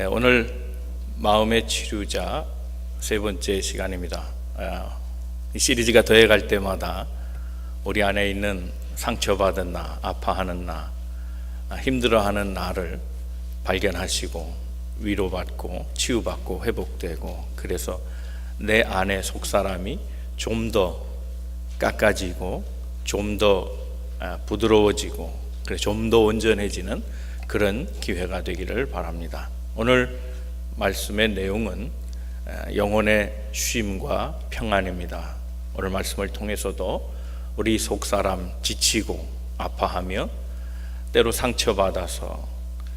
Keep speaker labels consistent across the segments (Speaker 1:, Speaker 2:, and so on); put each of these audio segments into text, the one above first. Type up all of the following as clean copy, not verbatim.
Speaker 1: 오늘 마음의 치료자 세 번째 시간입니다. 이 시리즈가 더해갈 때마다 우리 안에 있는 상처받은 나, 아파하는 나, 힘들어하는 나를 발견하시고 위로받고 치유받고 회복되고, 그래서 내 안의 속사람이 좀 더 깎아지고 좀 더 부드러워지고, 그래서 좀 더 온전해지는 그런 기회가 되기를 바랍니다. 오늘 말씀의 내용은 영혼의 쉼과 평안입니다. 오늘 말씀을 통해서도 우리 속사람 지치고 아파하며 때로 상처받아서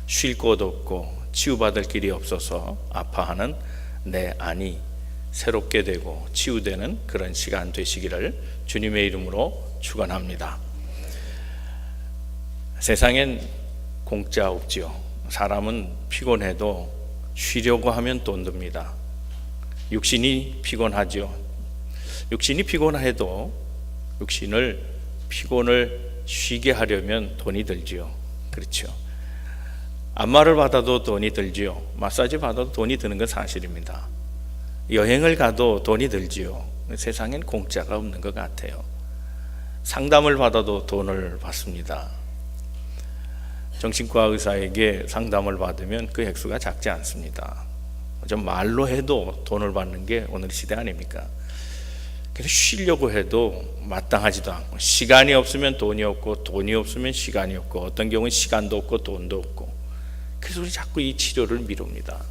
Speaker 1: 쉴 곳 없고 치유받을 길이 없어서 아파하는 내 안이 새롭게 되고 치유되는 그런 시간 되시기를 주님의 이름으로 축원합니다. 세상엔 공짜 없지요. 사람은 피곤해도 쉬려고 하면 돈 듭니다. 육신이 피곤하죠. 육신이 피곤해도 피곤을 쉬게 하려면 돈이 들지요. 그렇죠. 안마를 받아도 돈이 들지요. 마사지 받아도 돈이 드는 건 사실입니다. 여행을 가도 돈이 들지요. 세상엔 공짜가 없는 것 같아요. 상담을 받아도 돈을 받습니다. 정신과 의사에게 상담을 받으면 그 액수가 작지 않습니다. 좀 말로 해도 돈을 받는 게 오늘 시대 아닙니까? 그래서 쉬려고 해도 마땅하지도 않고, 시간이 없으면 돈이 없고 돈이 없으면 시간이 없고, 어떤 경우는 시간도 없고 돈도 없고, 그래서 우리 자꾸 이 치료를 미룹니다.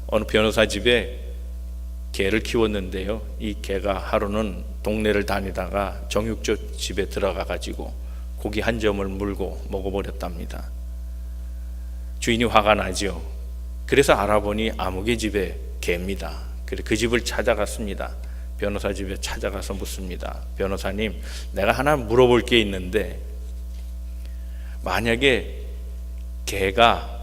Speaker 1: 어느 변호사 집에 개를 키웠는데요, 이 개가 하루는 동네를 다니다가 정육점 집에 들어가 가지고 고기 한 점을 물고 먹어버렸답니다. 주인이 화가 나죠. 그래서 알아보니 아무개 집에 개입니다. 그래서 그 집을 찾아갔습니다. 변호사 집에 찾아가서 묻습니다. 변호사님, 내가 하나 물어볼 게 있는데, 만약에 개가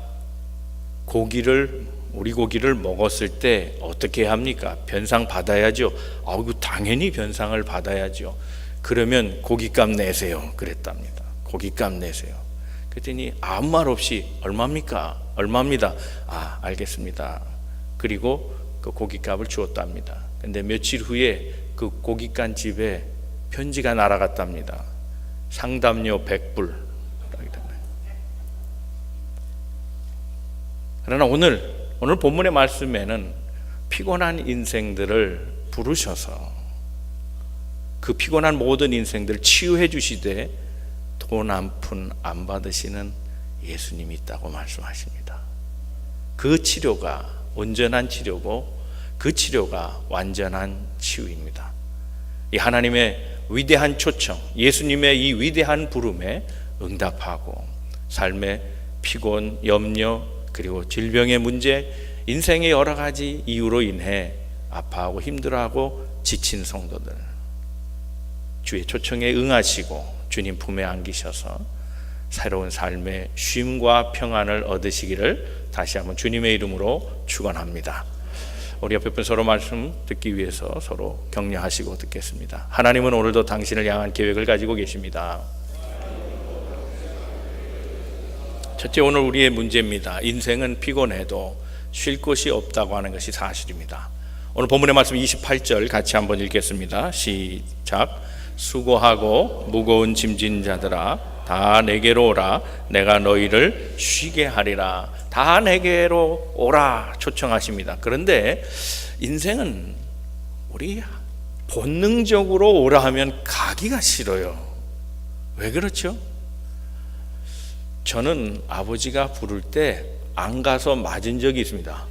Speaker 1: 우리 고기를 먹었을 때 어떻게 합니까? 변상 받아야죠. 당연히 변상을 받아야죠. 그러면 고깃값 내세요. 그랬답니다. 고깃값 내세요. 그랬더니 아무 말 없이 얼마입니까? 얼마입니다. 알겠습니다. 그리고 그 고깃값을 주었답니다. 근데 며칠 후에 그 고깃간 집에 편지가 날아갔답니다. 상담료 100불. 그러나 오늘 본문의 말씀에는 피곤한 인생들을 부르셔서 그 피곤한 모든 인생들을 치유해 주시되 돈 한 푼 안 받으시는 예수님이 있다고 말씀하십니다. 그 치료가 온전한 치료고 그 치료가 완전한 치유입니다. 이 하나님의 위대한 초청, 예수님의 이 위대한 부름에 응답하고 삶의 피곤, 염려, 그리고 질병의 문제, 인생의 여러 가지 이유로 인해 아파하고 힘들어하고 지친 성도들, 주의 초청에 응하시고 주님 품에 안기셔서 새로운 삶의 쉼과 평안을 얻으시기를 다시 한번 주님의 이름으로 축원합니다. 우리 옆에 분 서로 말씀 듣기 위해서 서로 격려하시고 듣겠습니다. 하나님은 오늘도 당신을 향한 계획을 가지고 계십니다. 첫째, 오늘 우리의 문제입니다. 인생은 피곤해도 쉴 곳이 없다고 하는 것이 사실입니다. 오늘 본문의 말씀 28절 같이 한번 읽겠습니다. 시작. 수고하고 무거운 짐진 자들아, 다 내게로 오라. 내가 너희를 쉬게 하리라. 다 내게로 오라 초청하십니다. 그런데 인생은 우리 본능적으로 오라 하면 가기가 싫어요. 왜 그렇죠? 저는 아버지가 부를 때 안 가서 맞은 적이 있습니다.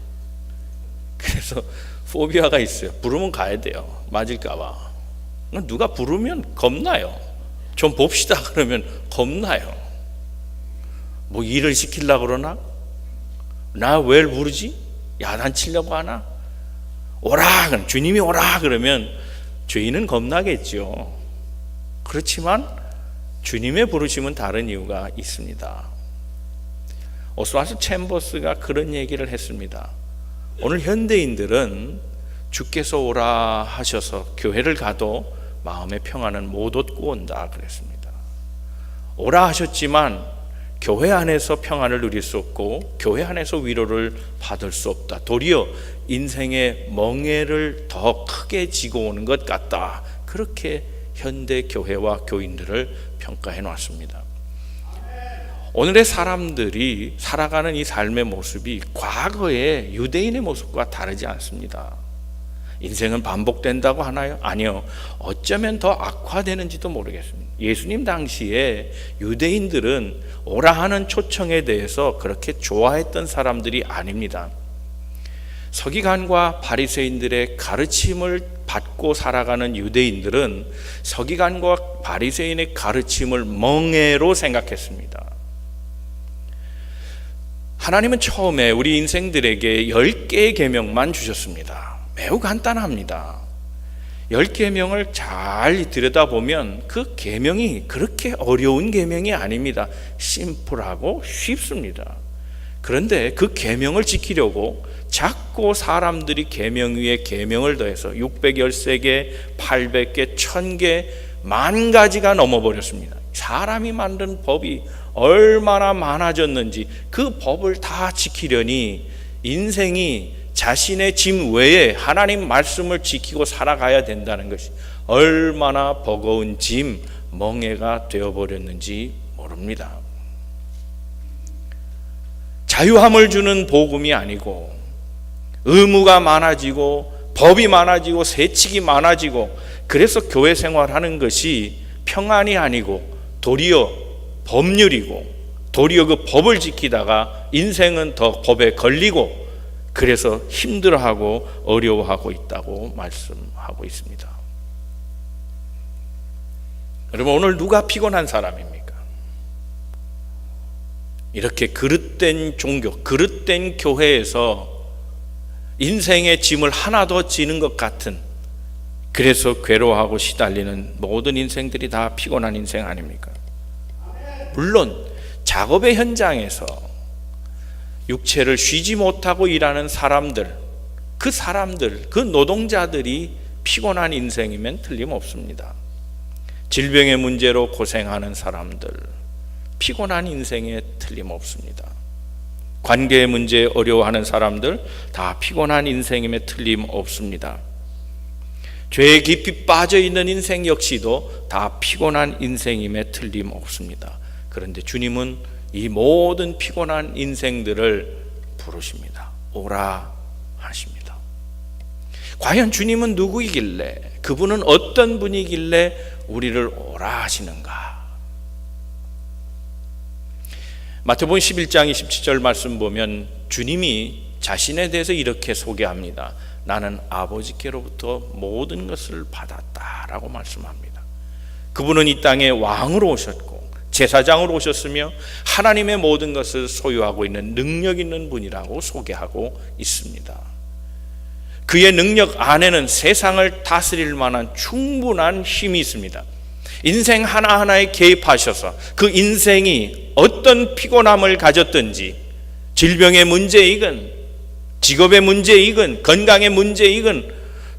Speaker 1: 그래서 포비아가 있어요. 부르면 가야 돼요. 맞을까 봐. 누가 부르면 겁나요. 좀 봅시다 그러면 겁나요. 뭐 일을 시키려고 그러나? 나 왜 부르지? 야단치려고 하나? 오라! 그럼 주님이 오라! 그러면 죄인은 겁나겠죠. 그렇지만 주님의 부르심은 다른 이유가 있습니다. 오스왈드 챔버스가 그런 얘기를 했습니다. 오늘 현대인들은 주께서 오라 하셔서 교회를 가도 마음의 평안은 못 얻고 온다 그랬습니다. 오라 하셨지만 교회 안에서 평안을 누릴 수 없고 교회 안에서 위로를 받을 수 없다. 도리어 인생의 멍해를 더 크게 지고 오는 것 같다. 그렇게 현대 교회와 교인들을 평가해 놨습니다. 오늘의 사람들이 살아가는 이 삶의 모습이 과거의 유대인의 모습과 다르지 않습니다. 인생은 반복된다고 하나요? 아니요. 어쩌면 더 악화되는지도 모르겠습니다. 예수님 당시에 유대인들은 오라 하는 초청에 대해서 그렇게 좋아했던 사람들이 아닙니다. 서기관과 바리새인들의 가르침을 받고 살아가는 유대인들은 서기관과 바리새인의 가르침을 멍해로 생각했습니다. 하나님은 처음에 우리 인생들에게 10개의 계명만 주셨습니다. 매우 간단합니다. 10계명을 잘 들여다보면 그 계명이 그렇게 어려운 계명이 아닙니다. 심플하고 쉽습니다. 그런데 그 계명을 지키려고 자꾸 사람들이 계명 위에 계명을 더해서 613개, 800개, 1000개, 10,000가지가 넘어버렸습니다. 사람이 만든 법이 얼마나 많아졌는지 그 법을 다 지키려니 인생이 자신의 짐 외에 하나님 말씀을 지키고 살아가야 된다는 것이 얼마나 버거운 짐, 멍해가 되어버렸는지 모릅니다. 자유함을 주는 복음이 아니고 의무가 많아지고 법이 많아지고 세칙이 많아지고 그래서 교회 생활하는 것이 평안이 아니고 도리어 법률이고 도리어 그 법을 지키다가 인생은 더 법에 걸리고 그래서 힘들어하고 어려워하고 있다고 말씀하고 있습니다. 여러분, 오늘 누가 피곤한 사람입니까? 이렇게 그릇된 종교, 그릇된 교회에서 인생의 짐을 하나 더 지는 것 같은, 그래서 괴로워하고 시달리는 모든 인생들이 다 피곤한 인생 아닙니까? 물론 작업의 현장에서 육체를 쉬지 못하고 일하는 사람들, 그 노동자들이 피곤한 인생이면 틀림없습니다. 질병의 문제로 고생하는 사람들, 피곤한 인생에 틀림없습니다. 관계의 문제에 어려워하는 사람들, 다 피곤한 인생임에 틀림없습니다. 죄에 깊이 빠져있는 인생 역시도 다 피곤한 인생임에 틀림없습니다. 그런데 주님은 이 모든 피곤한 인생들을 부르십니다. 오라 하십니다. 과연 주님은 누구이길래, 그분은 어떤 분이길래 우리를 오라 하시는가? 마태복음 11장 27절 말씀 보면 주님이 자신에 대해서 이렇게 소개합니다. 나는 아버지께로부터 모든 것을 받았다라고 말씀합니다. 그분은 이 땅에 왕으로 오셨고 제사장으로 오셨으며 하나님의 모든 것을 소유하고 있는 능력 있는 분이라고 소개하고 있습니다. 그의 능력 안에는 세상을 다스릴 만한 충분한 힘이 있습니다. 인생 하나하나에 개입하셔서 그 인생이 어떤 피곤함을 가졌든지, 질병의 문제이건 직업의 문제이건 건강의 문제이건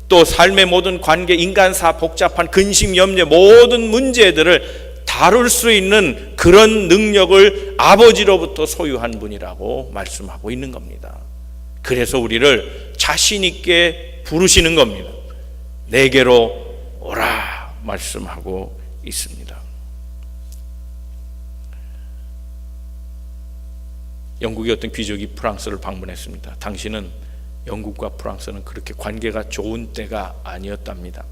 Speaker 1: 또 삶의 모든 관계, 인간사, 복잡한 근심, 염려, 모든 문제들을 다룰 수 있는 그런 능력을 아버지로부터 소유한 분이라고 말씀하고 있는 겁니다. 그래서 우리를 자신 있게 부르시는 겁니다. 내게로 오라 말씀하고 있습니다. 영국의 어떤 귀족이 프랑스를 방문했습니다. 당시는 영국과 프랑스는 그렇게 관계가 좋은 때가 아니었답니다.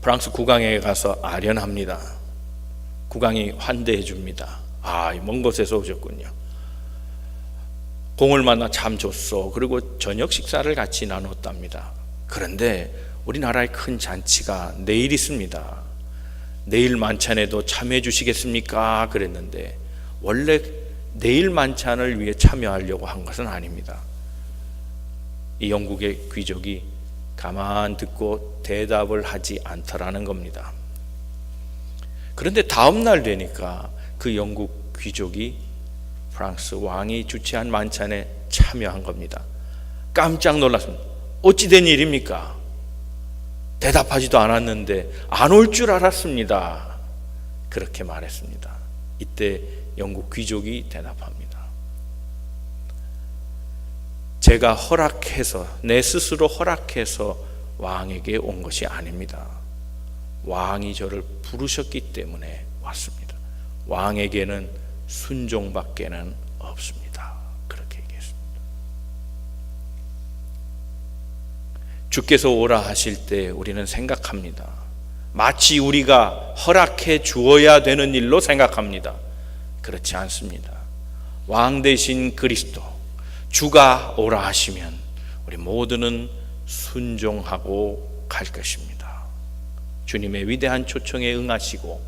Speaker 1: 프랑스 국왕에게 가서 아련합니다. 국왕이 환대해 줍니다. 먼 곳에서 오셨군요. 공을 만나 참 좋소. 그리고 저녁 식사를 같이 나눴답니다. 그런데 우리나라의 큰 잔치가 내일 있습니다. 내일 만찬에도 참여해 주시겠습니까? 그랬는데 원래 내일 만찬을 위해 참여하려고 한 것은 아닙니다. 이 영국의 귀족이 가만 듣고 대답을 하지 않더라는 겁니다. 그런데 다음 날 되니까 그 영국 귀족이 프랑스 왕이 주최한 만찬에 참여한 겁니다. 깜짝 놀랐습니다. 어찌 된 일입니까? 대답하지도 않았는데 안 올 줄 알았습니다. 그렇게 말했습니다. 이때 영국 귀족이 대답합니다. 제가 허락해서, 내 스스로 허락해서 왕에게 온 것이 아닙니다. 왕이 저를 부르셨기 때문에 왔습니다. 왕에게는 순종밖에는 없습니다. 그렇게 얘기했습니다. 주께서 오라 하실 때 우리는 생각합니다. 마치 우리가 허락해 주어야 되는 일로 생각합니다. 그렇지 않습니다. 왕 대신 그리스도, 주가 오라 하시면 우리 모두는 순종하고 갈 것입니다. 주님의 위대한 초청에 응하시고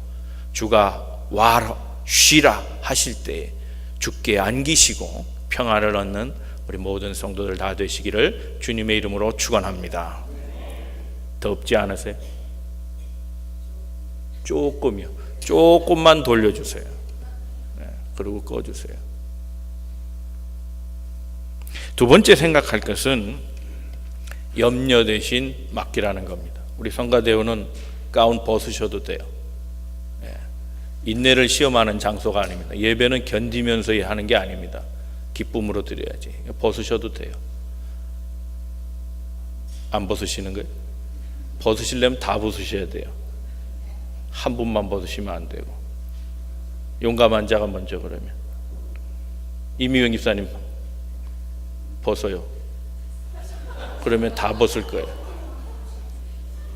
Speaker 1: 주가 와라 쉬라 하실 때 주께 안기시고 평안을 얻는 우리 모든 성도들 다 되시기를 주님의 이름으로 축원합니다. 덥지 않으세요? 조금이요. 조금만 돌려주세요. 네, 그리고 꺼주세요. 두 번째 생각할 것은 염려 대신 맡기라는 겁니다. 우리 성가대우는 가운 벗으셔도 돼요. 네, 인내를 시험하는 장소가 아닙니다. 예배는 견디면서 하는 게 아닙니다. 기쁨으로 드려야지. 벗으셔도 돼요. 안 벗으시는 거예요? 벗으시려면 다 벗으셔야 돼요. 한 분만 벗으시면 안 되고. 용감한 자가 먼저. 그러면 이미영 집사님 벗어요. 그러면 다 벗을 거예요.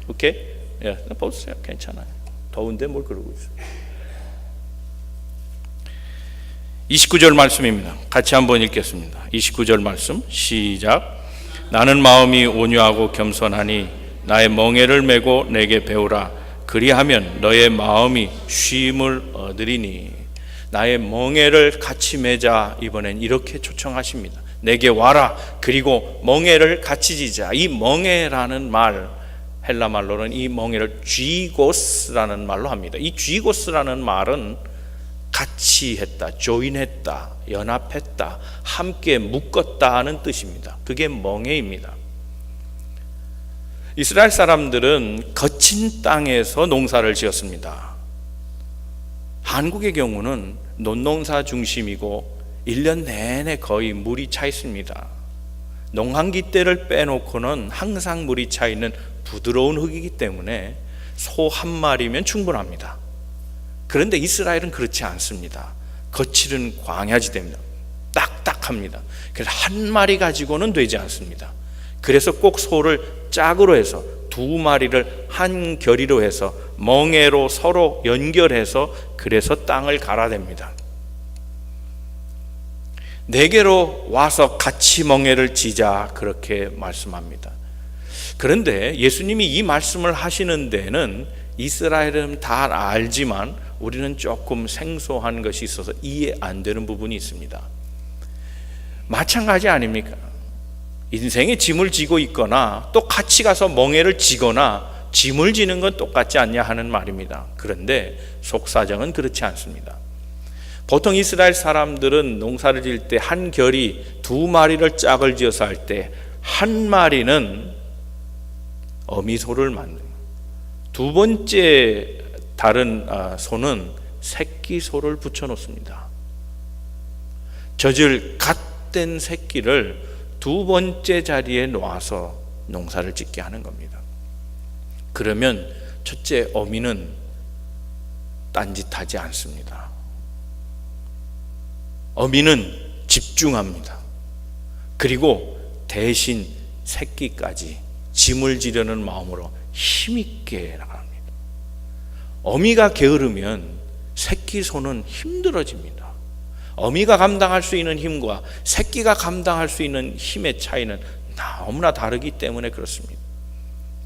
Speaker 1: 오케이? 예, 벗으세요. 괜찮아요. 더운데 뭘 그러고 있어요. 29절 말씀입니다. 같이 한번 읽겠습니다. 29절 말씀 시작. 나는 마음이 온유하고 겸손하니 나의 멍에를 메고 내게 배우라. 그리하면 너의 마음이 쉼을 얻으리니. 나의 멍에를 같이 메자. 이번엔 이렇게 초청하십니다. 내게 와라. 그리고 멍에를 같이 지자. 이 멍에라는 말, 헬라 말로는 이 멍에를 쥐고스라는 말로 합니다. 이 쥐고스라는 말은 같이 했다, 조인했다, 연합했다, 함께 묶었다 하는 뜻입니다. 그게 멍에입니다. 이스라엘 사람들은 거친 땅에서 농사를 지었습니다. 한국의 경우는 논농사 중심이고 1년 내내 거의 물이 차 있습니다. 농한기 때를 빼놓고는 항상 물이 차 있는 부드러운 흙이기 때문에 소 한 마리면 충분합니다. 그런데 이스라엘은 그렇지 않습니다. 거칠은 광야지대입니다. 딱딱합니다. 그래서 한 마리 가지고는 되지 않습니다. 그래서 꼭 소를 짝으로 해서 두 마리를 한 결의로 해서 멍에로 서로 연결해서 그래서 땅을 갈아댑니다. 내게로 와서 같이 멍에를 지자 그렇게 말씀합니다. 그런데 예수님이 이 말씀을 하시는 데는 이스라엘은 다 알지만 우리는 조금 생소한 것이 있어서 이해 안 되는 부분이 있습니다. 마찬가지 아닙니까? 인생에 짐을 지고 있거나 또 같이 가서 멍에를 지거나 짐을 지는 건 똑같지 않냐 하는 말입니다. 그런데 속사정은 그렇지 않습니다. 보통 이스라엘 사람들은 농사를 지을 때 한 결이 두 마리를 짝을 지어서 할 때 한 마리는 어미소를 만듭니다. 두 번째 다른 소는 새끼 소를 붙여 놓습니다. 젖을 갓된 새끼를 두 번째 자리에 놓아서 농사를 짓게 하는 겁니다. 그러면 첫째 어미는 딴짓하지 않습니다. 어미는 집중합니다. 그리고 대신 새끼까지 짐을 지려는 마음으로 힘있게 나갑니다. 어미가 게으르면 새끼 소는 힘들어집니다. 어미가 감당할 수 있는 힘과 새끼가 감당할 수 있는 힘의 차이는 너무나 다르기 때문에 그렇습니다.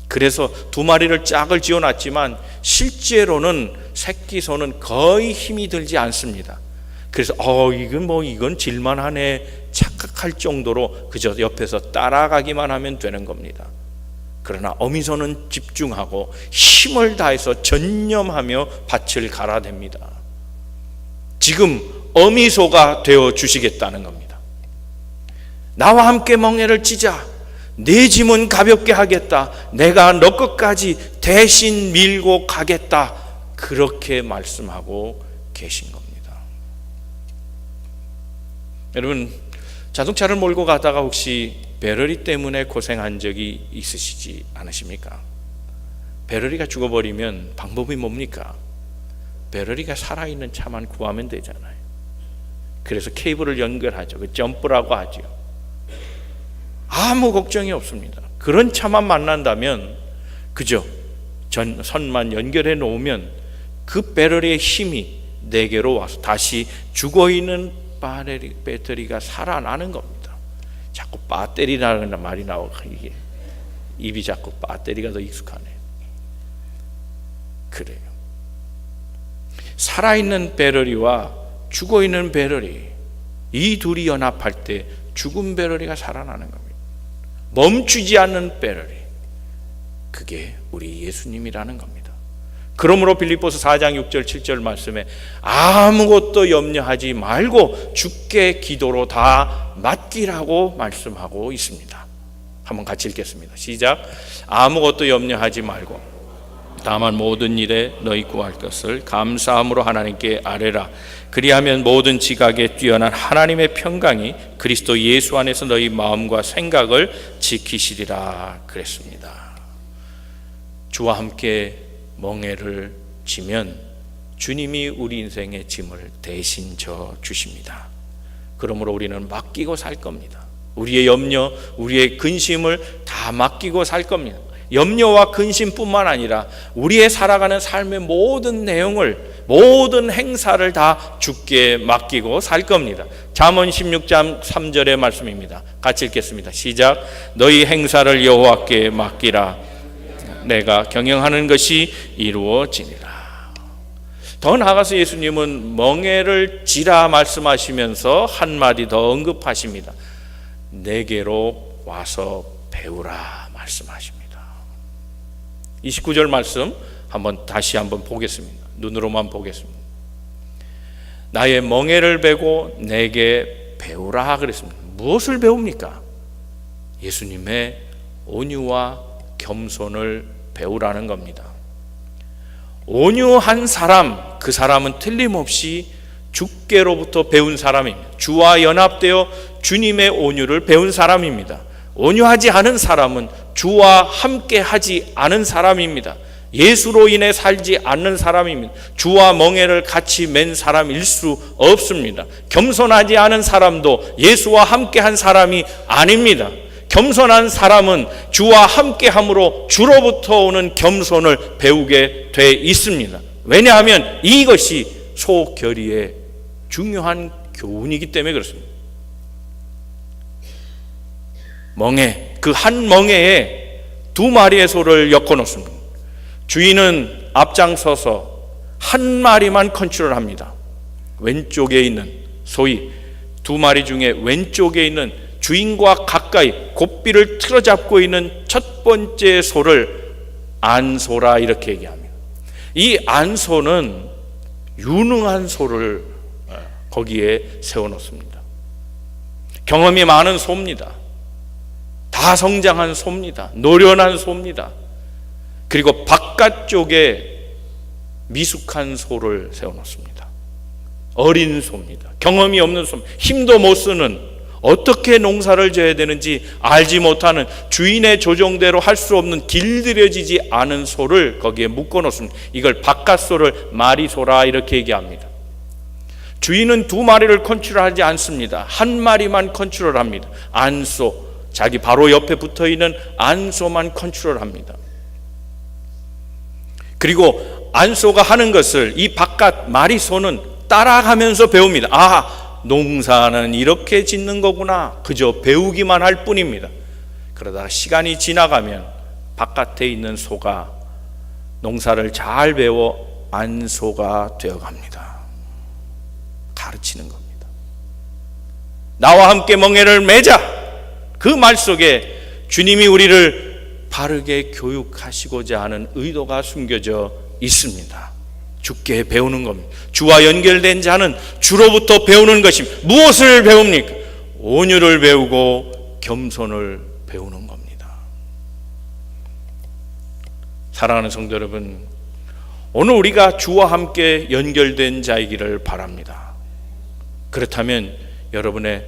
Speaker 1: 그래서 두 마리를 짝을 지어놨지만 실제로는 새끼 소는 거의 힘이 들지 않습니다. 그래서 이건 질만하네 착각할 정도로 그저 옆에서 따라가기만 하면 되는 겁니다. 그러나 어미소는 집중하고 힘을 다해서 전념하며 밭을 갈아댑니다. 지금 어미소가 되어 주시겠다는 겁니다. 나와 함께 멍에를 찌자. 내 짐은 가볍게 하겠다. 내가 너 끝까지 대신 밀고 가겠다. 그렇게 말씀하고 계신 겁니다. 여러분, 자동차를 몰고 가다가 혹시 배터리 때문에 고생한 적이 있으시지 않으십니까? 배터리가 죽어버리면 방법이 뭡니까? 배터리가 살아있는 차만 구하면 되잖아요. 그래서 케이블을 연결하죠. 그 점프라고 하죠. 아무 걱정이 없습니다. 그런 차만 만난다면 그저 선만 연결해 놓으면 그 배터리의 힘이 내게로 와서 다시 죽어있는 배터리가 살아나는 겁니다. 자꾸 배터리라는 말이 나오고 이게 입이 자꾸 배터리가 더 익숙하네. 그래요. 살아있는 배터리와 죽어있는 배터리, 이 둘이 연합할 때 죽은 배터리가 살아나는 겁니다. 멈추지 않는 배터리, 그게 우리 예수님이라는 겁니다. 그러므로 빌립보서 4장 6절 7절 말씀에 아무것도 염려하지 말고 주께 기도로 다 맡기라고 말씀하고 있습니다. 한번 같이 읽겠습니다. 시작. 아무것도 염려하지 말고 다만 모든 일에 너희 구할 것을 감사함으로 하나님께 아뢰라. 그리하면 모든 지각에 뛰어난 하나님의 평강이 그리스도 예수 안에서 너희 마음과 생각을 지키시리라 그랬습니다. 주와 함께 멍에를 지면 주님이 우리 인생의 짐을 대신 져 주십니다. 그러므로 우리는 맡기고 살 겁니다. 우리의 염려, 우리의 근심을 다 맡기고 살 겁니다. 염려와 근심뿐만 아니라 우리의 살아가는 삶의 모든 내용을, 모든 행사를 다 주께 맡기고 살 겁니다. 잠언 16장 3절의 말씀입니다. 같이 읽겠습니다. 시작. 너희 행사를 여호와께 맡기라. 내가 경영하는 것이 이루어지니라. 더 나아가서 예수님은 멍에를 지라 말씀하시면서 한마디 더 언급하십니다. 내게로 와서 배우라 말씀하십니다. 29절 말씀 다시 한번 보겠습니다. 눈으로만 보겠습니다. 나의 멍에를 베고 내게 배우라 그랬습니다. 무엇을 배웁니까? 예수님의 온유와 겸손을 배우라는 겁니다. 온유한 사람, 그 사람은 틀림없이 주께로부터 배운 사람입니다. 주와 연합되어 주님의 온유를 배운 사람입니다. 온유하지 않은 사람은 주와 함께 하지 않은 사람입니다. 예수로 인해 살지 않는 사람입니다. 주와 멍에를 같이 맨 사람일 수 없습니다. 겸손하지 않은 사람도 예수와 함께 한 사람이 아닙니다. 겸손한 사람은 주와 함께 함으로 주로부터 오는 겸손을 배우게 돼 있습니다. 왜냐하면 이것이 소결의의 중요한 교훈이기 때문에 그렇습니다. 멍에, 그 한 멍에에 두 마리의 소를 엮어 놓습니다. 주인은 앞장서서 한 마리만 컨트롤합니다. 왼쪽에 있는, 소위 두 마리 중에 왼쪽에 있는 주인과 가까이 곱비를 틀어잡고 있는 첫 번째 소를 안소라 이렇게 얘기합니다. 이 안소는 유능한 소를 거기에 세워놓습니다. 경험이 많은 소입니다. 다 성장한 소입니다. 노련한 소입니다. 그리고 바깥쪽에 미숙한 소를 세워놓습니다. 어린 소입니다. 경험이 없는 소입니다. 힘도 못 쓰는, 어떻게 농사를 져야 되는지 알지 못하는, 주인의 조정대로 할 수 없는, 길들여지지 않은 소를 거기에 묶어놓습니다. 이걸 바깥소를 마리소라 이렇게 얘기합니다. 주인은 두 마리를 컨트롤하지 않습니다. 한 마리만 컨트롤합니다. 안소, 자기 바로 옆에 붙어있는 안소만 컨트롤합니다. 그리고 안소가 하는 것을 이 바깥 마리소는 따라가면서 배웁니다. 아, 농사는 이렇게 짓는 거구나. 그저 배우기만 할 뿐입니다. 그러다가 시간이 지나가면 바깥에 있는 소가 농사를 잘 배워 안소가 되어갑니다. 가르치는 겁니다. 나와 함께 멍에를 매자. 그 말 속에 주님이 우리를 바르게 교육하시고자 하는 의도가 숨겨져 있습니다. 주께 배우는 겁니다. 주와 연결된 자는 주로부터 배우는 것입니다. 무엇을 배웁니까? 온유를 배우고 겸손을 배우는 겁니다. 사랑하는 성도 여러분, 오늘 우리가 주와 함께 연결된 자이기를 바랍니다. 그렇다면 여러분의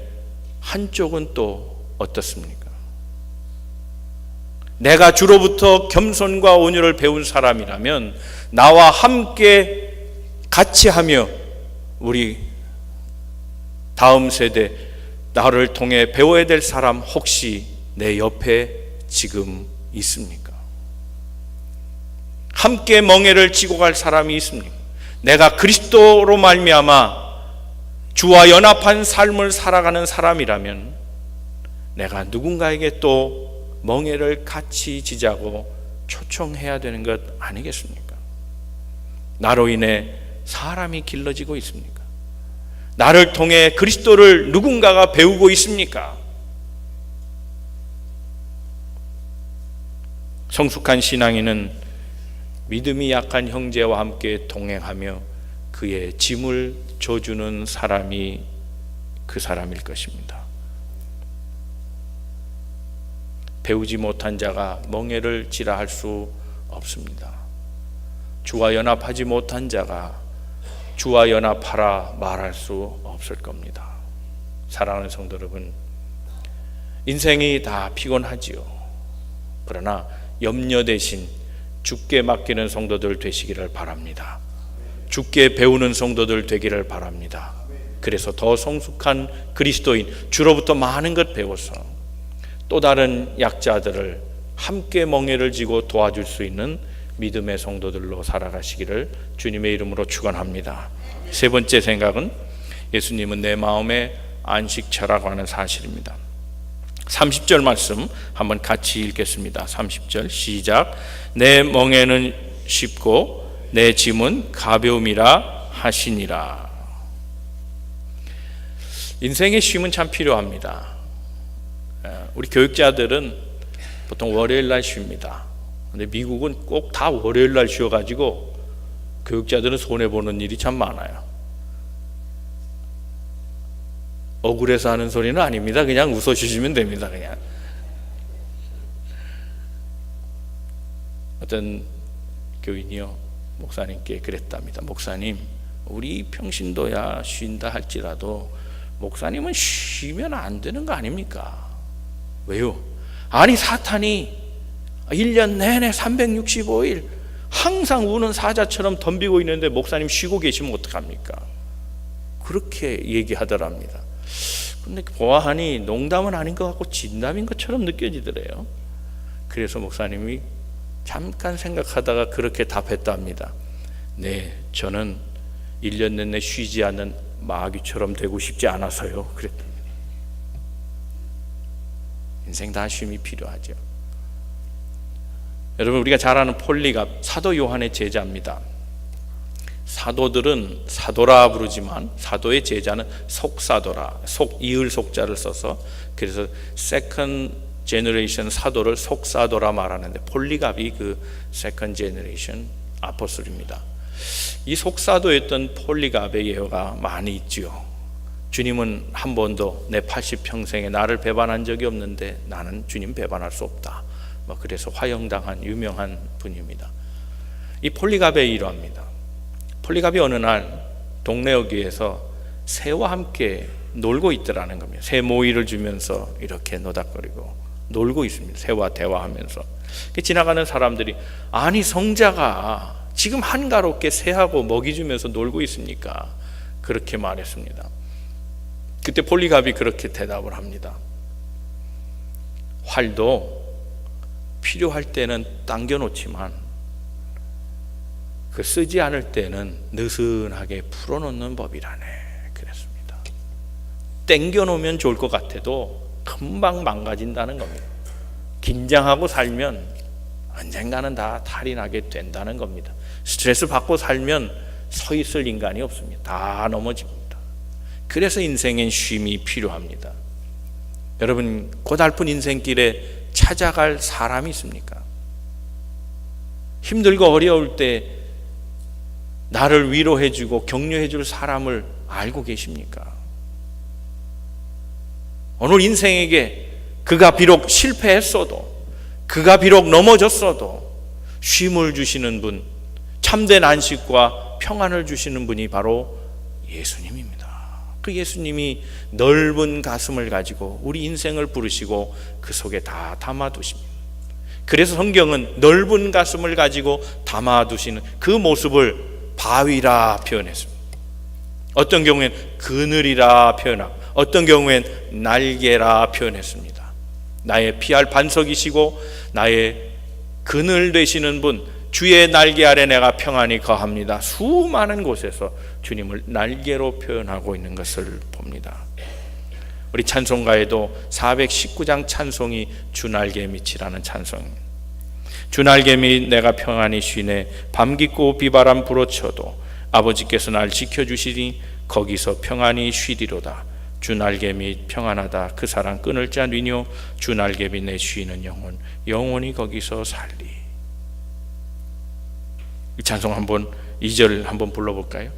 Speaker 1: 한쪽은 또 어떻습니까? 내가 주로부터 겸손과 온유를 배운 사람이라면 나와 함께 같이 하며 우리 다음 세대 나를 통해 배워야 될 사람 혹시 내 옆에 지금 있습니까? 함께 멍에를 지고 갈 사람이 있습니까? 내가 그리스도로 말미암아 주와 연합한 삶을 살아가는 사람이라면 내가 누군가에게 또 멍에를 같이 지자고 초청해야 되는 것 아니겠습니까? 나로 인해 사람이 길러지고 있습니까? 나를 통해 그리스도를 누군가가 배우고 있습니까? 성숙한 신앙인은 믿음이 약한 형제와 함께 동행하며 그의 짐을 져주는 사람이 그 사람일 것입니다. 배우지 못한 자가 멍에를 지라 할 수 없습니다. 주와 연합하지 못한 자가 주와 연합하라 말할 수 없을 겁니다. 사랑하는 성도 여러분, 인생이 다 피곤하지요. 그러나 염려 대신 주께 맡기는 성도들 되시기를 바랍니다. 주께 배우는 성도들 되기를 바랍니다. 그래서 더 성숙한 그리스도인, 주로부터 많은 것 배워서 또 다른 약자들을 함께 멍에를 지고 도와줄 수 있는 믿음의 성도들로 살아가시기를 주님의 이름으로 축원합니다. 세 번째 생각은 예수님은 내 마음의 안식처라고 하는 사실입니다. 30절 말씀 한번 같이 읽겠습니다. 30절 시작. 내 멍에는 쉽고 내 짐은 가벼움이라 하시니라. 인생의 쉼은 참 필요합니다. 우리 교육자들은 보통 월요일 날 쉽니다. 근데 미국은 꼭 다 월요일 날 쉬어가지고 교육자들은 손해보는 일이 참 많아요. 억울해서 하는 소리는 아닙니다. 그냥 웃어주시면 됩니다. 그냥 어떤 교인이요 목사님께 그랬답니다. 목사님, 우리 평신도야 쉰다 할지라도 목사님은 쉬면 안 되는 거 아닙니까? 왜요? 아니 사탄이 1년 내내 365일 항상 우는 사자처럼 덤비고 있는데 목사님 쉬고 계시면 어떡합니까? 그렇게 얘기하더랍니다. 근데 보아하니 농담은 아닌 것 같고 진담인 것처럼 느껴지더래요. 그래서 목사님이 잠깐 생각하다가 그렇게 답했답니다. 네, 저는 1년 내내 쉬지 않는 마귀처럼 되고 싶지 않아서요. 그랬답니다. 인생 다 쉼이 필요하죠. 여러분, 우리가 잘 아는 폴리갑 사도 요한의 제자입니다. 사도들은 사도라 부르지만 사도의 제자는 속사도라, 이을 속자를 써서 그래서 세컨드 제너레이션 사도를 속사도라 말하는데 폴리갑이 그 세컨드 제너레이션 아포슬입니다. 이 속사도였던 폴리갑의 예화가 많이 있지요. 주님은 한 번도 내 80평생에 나를 배반한 적이 없는데 나는 주님 배반할 수 없다. 그래서 화형당한 유명한 분입니다. 이 폴리갑의 일화입니다. 폴리갑이 어느 날 동네 어귀에서 새와 함께 놀고 있더라는 겁니다. 새 모이를 주면서 이렇게 노닥거리고 놀고 있습니다. 새와 대화하면서. 지나가는 사람들이 아니 성자가 지금 한가롭게 새하고 먹이 주면서 놀고 있습니까? 그렇게 말했습니다. 그때 폴리갑이 그렇게 대답을 합니다. 활도 필요할 때는 당겨놓지만 그 쓰지 않을 때는 느슨하게 풀어놓는 법이라네 그랬습니다. 당겨놓으면 좋을 것 같아도 금방 망가진다는 겁니다. 긴장하고 살면 언젠가는 다 탈이 나게 된다는 겁니다. 스트레스 받고 살면 서 있을 인간이 없습니다. 다 넘어집니다. 그래서 인생엔 쉼이 필요합니다. 여러분, 고달픈 인생길에 찾아갈 사람이 있습니까? 힘들고 어려울 때 나를 위로해주고 격려해줄 사람을 알고 계십니까? 오늘 인생에게 그가 비록 실패했어도, 그가 비록 넘어졌어도 쉼을 주시는 분, 참된 안식과 평안을 주시는 분이 바로 예수님입니다. 그 예수님이 넓은 가슴을 가지고 우리 인생을 부르시고 그 속에 다 담아두십니다. 그래서 성경은 넓은 가슴을 가지고 담아두시는 그 모습을 바위라 표현했습니다. 어떤 경우엔 그늘이라 표현하고 어떤 경우엔 날개라 표현했습니다. 나의 피할 반석이시고 나의 그늘 되시는 분, 주의 날개 아래 내가 평안히 거합니다. 수많은 곳에서 주님을 날개로 표현하고 있는 것을 봅니다. 우리 찬송가에도 419장 찬송이 주 날개 밑이라는 찬송입니다. 주 날개 밑 내가 평안히 쉬네 밤 깊고 비바람 불어쳐도 아버지께서 날 지켜주시니 거기서 평안히 쉬리로다. 주 날개 밑 평안하다 그 사랑 끊을 자 니뇨 주 날개 밑 내 쉬는 영혼 영원히 거기서 살리. 이 찬송 한번 2절 한번 불러볼까요?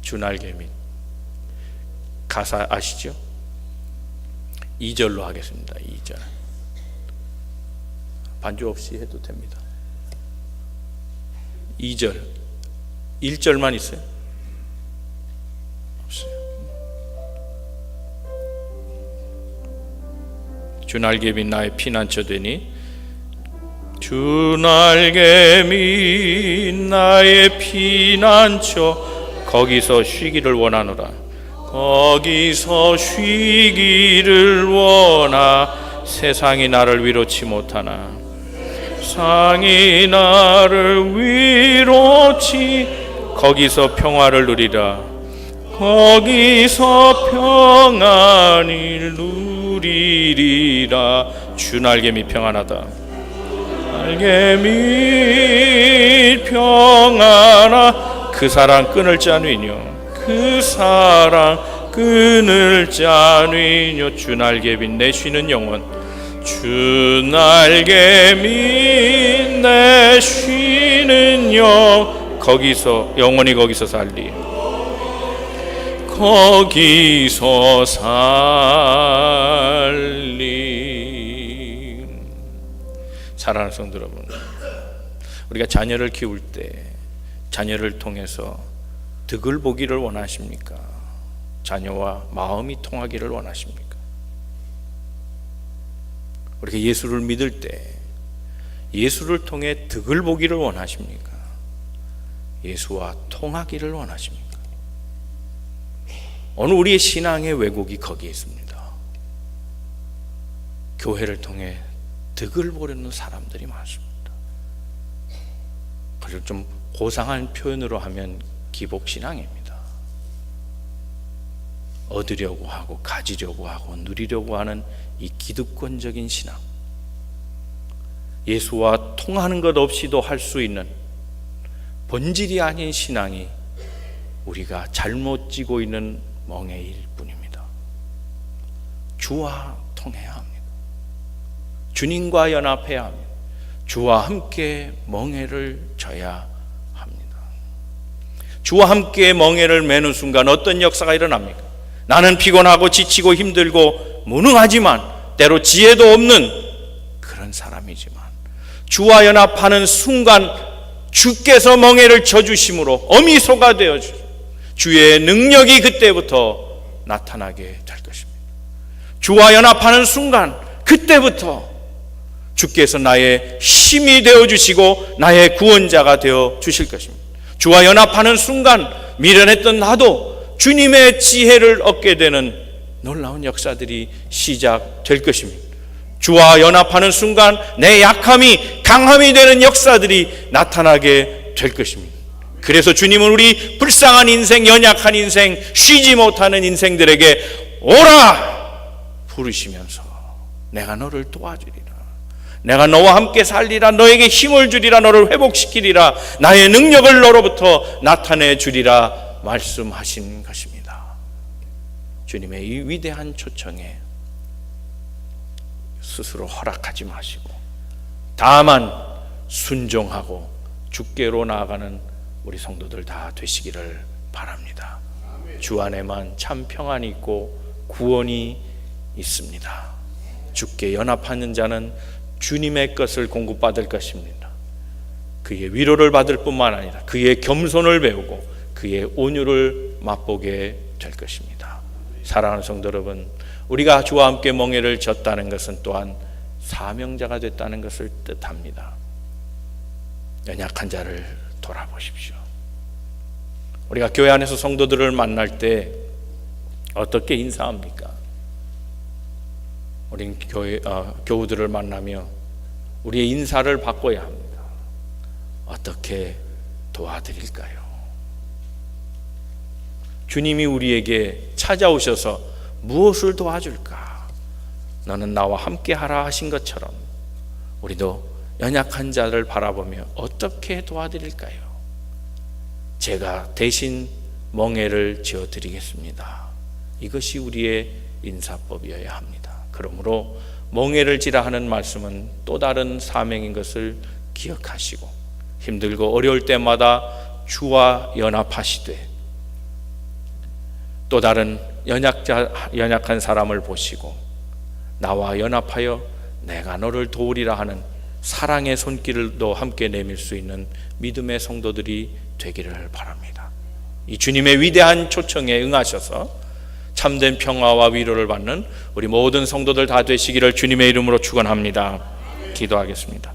Speaker 1: 주 날개 밑. 가사 아시죠? 2절로 하겠습니다. 2절. 반주 없이 해도 됩니다. 2절 1절만 있어요? 없어요. 주 날개 밑 나의 피난처 되니 주 날개 밑 나의 피난처 거기서 쉬기를 원하노라. 거기서 쉬기를 원하. 세상이 나를 위로치 못하나 세상이 나를 위로치 거기서 평화를 누리라. 거기서 평안을 누리리라. 주 날개 밑 평안하다. 날개 밑 평안하 그 사랑 끊을 자 누이뇨 그 사랑 끊을 자 누이뇨 주 날개 밑 내 쉬는 영혼 주 날개 밑 내 쉬는 영 거기서 영원히 거기서 살리. 거기서 살리. 사랑하는 성도 여러분, 우리가 자녀를 키울 때 자녀를 통해서 득을 보기를 원하십니까? 자녀와 마음이 통하기를 원하십니까? 우리가 예수를 믿을 때 예수를 통해 득을 보기를 원하십니까? 예수와 통하기를 원하십니까? 오늘 우리의 신앙의 왜곡이 거기에 있습니다. 교회를 통해 득을 보려는 사람들이 많습니다. 그리고 좀 고상한 표현으로 하면 기복신앙입니다. 얻으려고 하고 가지려고 하고 누리려고 하는 이 기득권적인 신앙, 예수와 통하는 것 없이도 할 수 있는 본질이 아닌 신앙이 우리가 잘못 지고 있는 멍에일 뿐입니다. 주와 통해야 합니다. 주님과 연합해야 합니다. 주와 함께 멍에를 져야 합니다. 주와 함께 멍에를 매는 순간 어떤 역사가 일어납니까? 나는 피곤하고 지치고 힘들고 무능하지만 때로 지혜도 없는 그런 사람이지만 주와 연합하는 순간 주께서 멍에를 져주심으로 어미소가 되어주시고 주의 능력이 그때부터 나타나게 될 것입니다. 주와 연합하는 순간 그때부터 주께서 나의 힘이 되어주시고 나의 구원자가 되어주실 것입니다. 주와 연합하는 순간 미련했던 나도 주님의 지혜를 얻게 되는 놀라운 역사들이 시작될 것입니다. 주와 연합하는 순간 내 약함이 강함이 되는 역사들이 나타나게 될 것입니다. 그래서 주님은 우리 불쌍한 인생, 연약한 인생, 쉬지 못하는 인생들에게 오라 부르시면서 내가 너를 도와주리라. 내가 너와 함께 살리라. 너에게 힘을 주리라. 너를 회복시키리라. 나의 능력을 너로부터 나타내 주리라 말씀하신 것입니다. 주님의 이 위대한 초청에 스스로 허락하지 마시고 다만 순종하고 주께로 나아가는 우리 성도들 다 되시기를 바랍니다. 주 안에만 참 평안이 있고 구원이 있습니다. 주께 연합하는 자는 주님의 것을 공급받을 것입니다. 그의 위로를 받을 뿐만 아니라 그의 겸손을 배우고 그의 온유를 맛보게 될 것입니다. 사랑하는 성도 여러분, 우리가 주와 함께 멍에를 졌다는 것은 또한 사명자가 됐다는 것을 뜻합니다. 연약한 자를 돌아보십시오. 우리가 교회 안에서 성도들을 만날 때 어떻게 인사합니까? 우리는 교우들을 만나며 우리의 인사를 바꿔야 합니다. 어떻게 도와드릴까요? 주님이 우리에게 찾아오셔서 무엇을 도와줄까? 너는 나와 함께 하라 하신 것처럼 우리도 연약한 자를 바라보며 어떻게 도와드릴까요? 제가 대신 멍에를 지어드리겠습니다. 이것이 우리의 인사법이어야 합니다. 그러므로 멍에를 지라 하는 말씀은 또 다른 사명인 것을 기억하시고 힘들고 어려울 때마다 주와 연합하시되 또 다른 연약한 사람을 보시고 나와 연합하여 내가 너를 도우리라 하는 사랑의 손길도 함께 내밀 수 있는 믿음의 성도들이 되기를 바랍니다. 이 주님의 위대한 초청에 응하셔서 참된 평화와 위로를 받는 우리 모든 성도들 다 되시기를 주님의 이름으로 축원합니다. 기도하겠습니다.